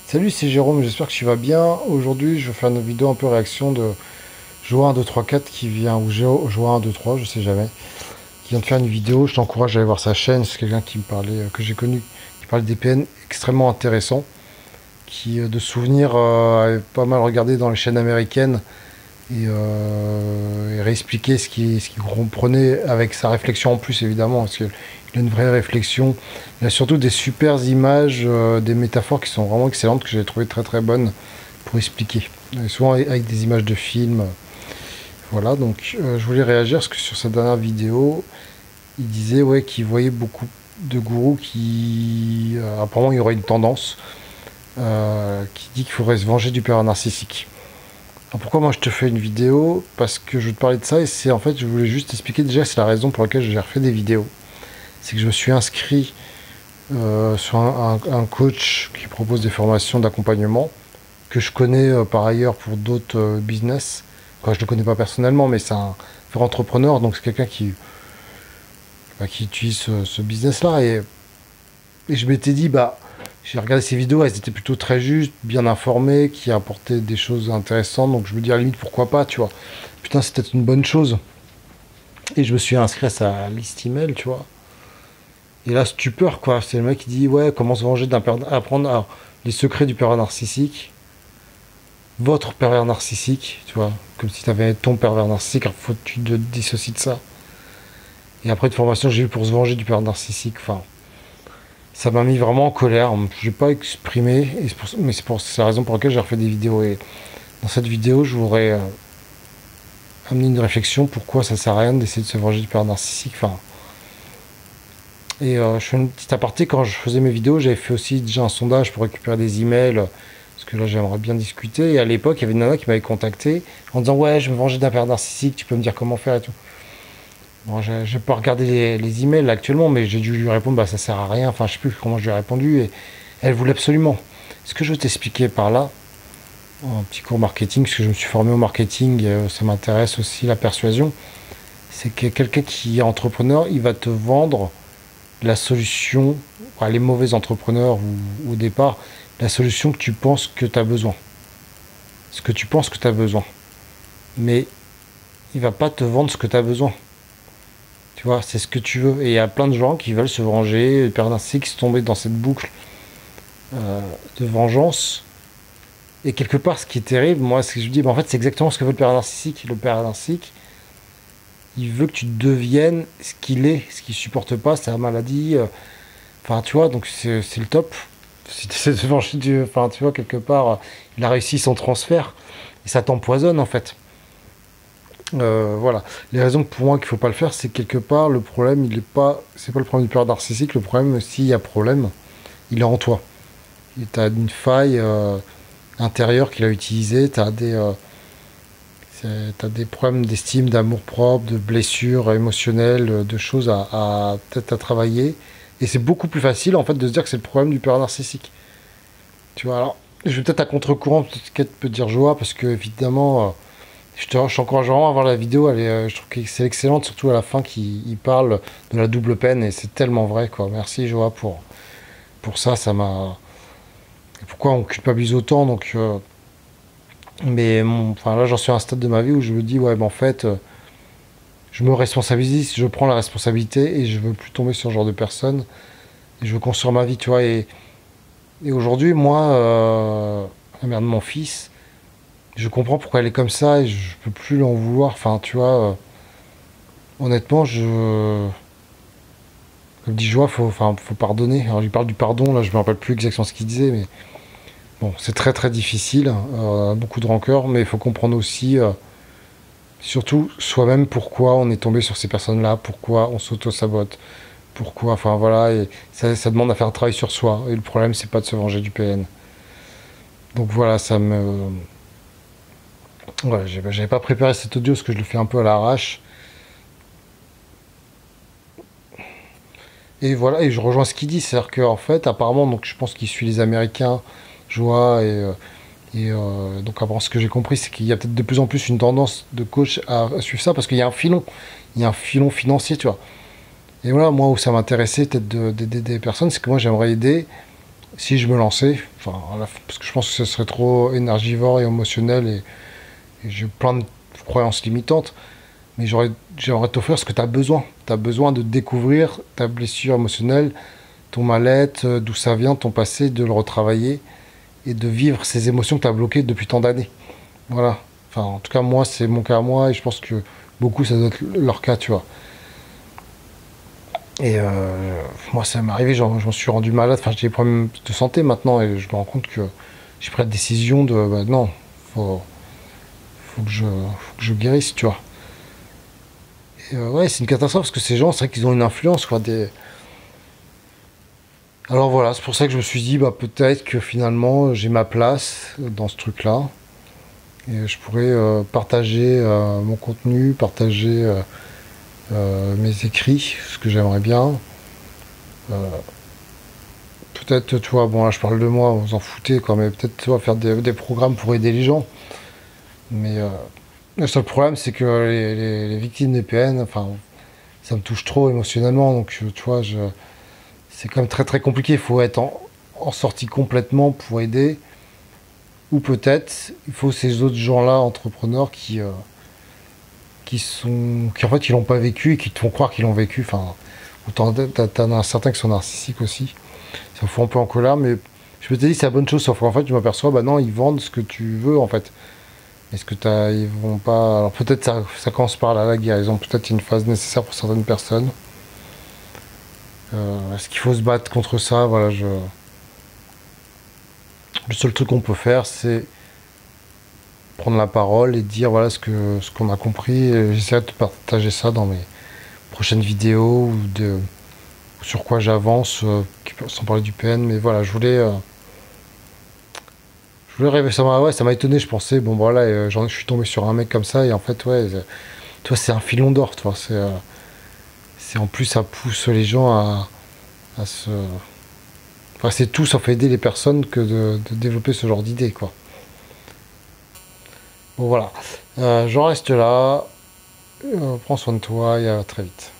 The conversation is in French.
Salut, c'est Jérôme, j'espère que tu vas bien. Aujourd'hui, je vais faire une vidéo un peu réaction de Joa 1, 2, 3, 4 qui vient, ou Joa 1, 2, 3, je sais jamais, qui vient de faire une vidéo. Je t'encourage à aller voir sa chaîne. C'est quelqu'un qui me parlait, que j'ai connu, qui parle des PN extrêmement intéressant, qui, de souvenirs, avait pas mal regardé dans les chaînes américaines et réexpliqué ce qu'il comprenait avec sa réflexion en plus, évidemment, parce qu'il a une vraie réflexion. Il a surtout des super images, des métaphores qui sont vraiment excellentes, que j'ai trouvé très très bonnes pour expliquer. Et souvent avec des images de films. Voilà, donc je voulais réagir parce que sur sa dernière vidéo, il disait ouais, qu'il voyait beaucoup de gourous qui... apparemment, il y aurait une tendance qui dit qu'il faudrait se venger du père narcissique. Alors pourquoi moi je te fais une vidéo? Parce que je veux te parler de ça et c'est en fait, je voulais juste expliquer déjà, c'est la raison pour laquelle j'ai refait des vidéos. C'est que je me suis inscrit sur un coach qui propose des formations d'accompagnement que je connais par ailleurs pour d'autres business. Enfin, je ne le connais pas personnellement, mais c'est un vrai entrepreneur, donc c'est quelqu'un qui utilise ce business-là. Et je m'étais dit, bah, j'ai regardé ces vidéos, elles étaient plutôt très justes, bien informées, qui apportaient des choses intéressantes, donc je me dis à la limite pourquoi pas, tu vois. Putain, c'est peut-être une bonne chose. Et je me suis inscrit à sa liste email, tu vois. Et là, stupeur, quoi. C'est le mec qui dit, ouais, comment se venger d'un pervers, apprendre les secrets du pervers narcissique. Votre pervers narcissique, tu vois. Comme si tu avais ton pervers narcissique, alors faut que tu te dissocies de ça. Et après, de formation, j'ai eu pour se venger du pervers narcissique. Enfin, ça m'a mis vraiment en colère. Je n'ai pas exprimé, et c'est la raison pour laquelle j'ai refait des vidéos. Et dans cette vidéo, je voudrais amener une réflexion pourquoi ça sert à rien d'essayer de se venger du pervers narcissique. Enfin, et je fais une petite aparté, quand je faisais mes vidéos, j'avais fait aussi déjà un sondage pour récupérer des emails, parce que là j'aimerais bien discuter. Et à l'époque, il y avait une nana qui m'avait contacté en disant ouais, je me venger d'un père narcissique, tu peux me dire comment faire et tout. Bon, j'ai pas regardé les emails là, actuellement, mais j'ai dû lui répondre bah ça sert à rien, enfin je sais plus comment je lui ai répondu, et elle voulait absolument. Ce que je veux t'expliquer par là, un petit cours marketing, parce que je me suis formé au marketing, ça m'intéresse aussi la persuasion, c'est que quelqu'un qui est entrepreneur, il va te vendre la solution, enfin, les mauvais entrepreneurs ou au départ, la solution que tu penses que tu as besoin. Ce que tu penses que tu as besoin. Mais il va pas te vendre ce que tu as besoin. Tu vois, c'est ce que tu veux. Et il y a plein de gens qui veulent se venger, perdre un cycle, tomber dans cette boucle de vengeance. Et quelque part, ce qui est terrible, moi, c'est que je me dis, bah, en fait, c'est exactement ce que veut le père narcissique. Le père narcissique, il veut que tu deviennes ce qu'il est, ce qu'il supporte pas, c'est la maladie. Enfin, tu vois, donc c'est le top. Si tu essaies de venger Dieu, enfin, tu vois, quelque part, il a réussi son transfert. Et ça t'empoisonne, en fait. Voilà. Les raisons pour moi qu'il faut pas le faire, c'est que quelque part, le problème, il est pas... C'est pas le problème du père narcissique. Le problème, s'il y a problème, il est en toi. Tu as une faille intérieure qu'il a utilisée. T'as des problèmes d'estime, d'amour propre, de blessures émotionnelles, de choses peut-être à travailler. Et c'est beaucoup plus facile, en fait, de se dire que c'est le problème du père narcissique. Tu vois, alors, je vais peut-être à contre-courant, peut-être qu'elle peut dire Joie, parce que, évidemment, je t'encourage vraiment à voir la vidéo. Je trouve que c'est excellente, surtout à la fin, qu'il parle de la double peine, et c'est tellement vrai, quoi. Merci, Joie, pour ça. Ça m'a. Pourquoi on culpabilise autant, donc. Mais enfin, là, j'en suis à un stade de ma vie où je me dis, ouais, ben en fait, je me responsabilise, je prends la responsabilité et je veux plus tomber sur ce genre de personnes. Et je veux construire ma vie, tu vois. Et aujourd'hui, moi, la mère de mon fils, je comprends pourquoi elle est comme ça et je peux plus l'en vouloir. Enfin, tu vois, honnêtement, comme dit Joie, faut pardonner. Alors, il parle du pardon, là, je me rappelle plus exactement ce qu'il disait, mais bon, c'est très très difficile, beaucoup de rancœur, mais il faut comprendre aussi, surtout soi-même, pourquoi on est tombé sur ces personnes-là, pourquoi on s'auto-sabote, pourquoi, enfin voilà, et ça demande à faire un travail sur soi. Et le problème, c'est pas de se venger du PN. Donc voilà, ça me. Voilà, j'avais pas préparé cet audio parce que je le fais un peu à l'arrache. Et voilà, et je rejoins ce qu'il dit, c'est-à-dire qu'en fait, apparemment, donc je pense qu'il suit les Américains, Joie, donc apparemment, ce que j'ai compris, c'est qu'il y a peut-être de plus en plus une tendance de coach à suivre ça parce qu'il y a un filon, il y a un filon financier, tu vois. Et voilà, moi où ça m'intéressait peut-être d'aider des personnes, c'est que moi j'aimerais aider si je me lançais, enfin, parce que je pense que ce serait trop énergivore et émotionnel et j'ai plein de croyances limitantes, mais j'aimerais t'offrir ce que tu as besoin. Tu as besoin de découvrir ta blessure émotionnelle, ton mal-être, d'où ça vient, ton passé, de le retravailler et de vivre ces émotions que tu as bloquées depuis tant d'années. Voilà. Enfin, en tout cas, moi, c'est mon cas à moi et je pense que beaucoup, ça doit être leur cas, tu vois. Et moi, ça m'est arrivé, j'en suis rendu malade. Enfin, j'ai des problèmes de santé maintenant et je me rends compte que j'ai pris la décision de, bah, non, faut, faut que je guérisse, tu vois. Et ouais, c'est une catastrophe parce que ces gens, c'est vrai qu'ils ont une influence, quoi. Alors voilà, c'est pour ça que je me suis dit, bah, peut-être que finalement, j'ai ma place dans ce truc-là. Et je pourrais partager mon contenu, partager mes écrits, ce que j'aimerais bien. Euh, Peut-être, tu vois, bon là je parle de moi, vous en foutez quoi, mais peut-être tu vois, faire des programmes pour aider les gens. Mais le seul problème c'est que les victimes des PN, enfin, ça me touche trop émotionnellement, donc tu vois, c'est quand même très très compliqué. Il faut être en sortie complètement pour aider. Ou peut-être il faut ces autres gens-là, entrepreneurs, qui en fait ils l'ont pas vécu et qui te font croire qu'ils l'ont vécu. Enfin, t'en as certains qui sont narcissiques aussi. Ça me fout un peu en colère, mais je me suis dit c'est la bonne chose, sauf qu'en fait je m'aperçois, bah non, ils vendent ce que tu veux en fait. Est-ce que ils vont pas. Alors peut-être ça commence par là, la guérison, peut-être une phase nécessaire pour certaines personnes. Est-ce qu'il faut se battre contre ça? Voilà, le seul truc qu'on peut faire, c'est prendre la parole et dire voilà ce qu'on a compris. J'essaie de partager ça dans mes prochaines vidéos ou sur quoi j'avance, sans parler du PN, mais voilà, je voulais rêver, ouais, ça m'a étonné, je pensais, bon voilà, je suis tombé sur un mec comme ça, et en fait, ouais, toi, c'est un filon d'or, toi, c'est en plus, ça pousse les gens à se. Enfin, c'est tout sauf aider les personnes que de développer ce genre d'idées, quoi. Bon, voilà. J'en reste là, prends soin de toi, et à très vite.